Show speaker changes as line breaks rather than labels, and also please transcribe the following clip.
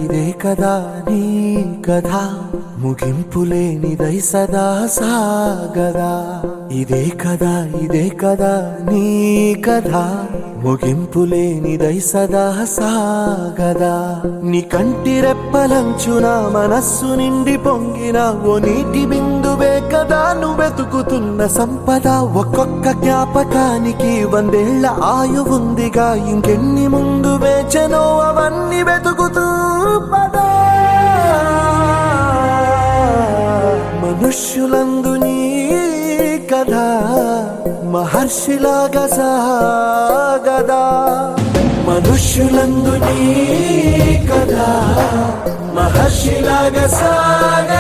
ఇదే కదా నీ కథ ముగింపులేనిదై సదా సాగదా ఇదే కదా నీ కథ ముగింపులేనిదై సదా సాగదా నీ కంటి రెప్పలంచున మనస్సు నిండి పొంగిన ఓ నీటి బిందువే కదా నువ్వెతుకుతున్న సంపద ఒక్కొక్క జ్ఞాపకానికి 100 ఏళ్ల ఆయువుందిగా ఇంకెన్ని ముందు వేచనో అవన్నీ వెతుకుతూ పదా మనుష్యులందు నీ కథ మహర్షిలాగా సాగదా మనుష్యులందు నీ కథ మహర్షిలాగా సాగదా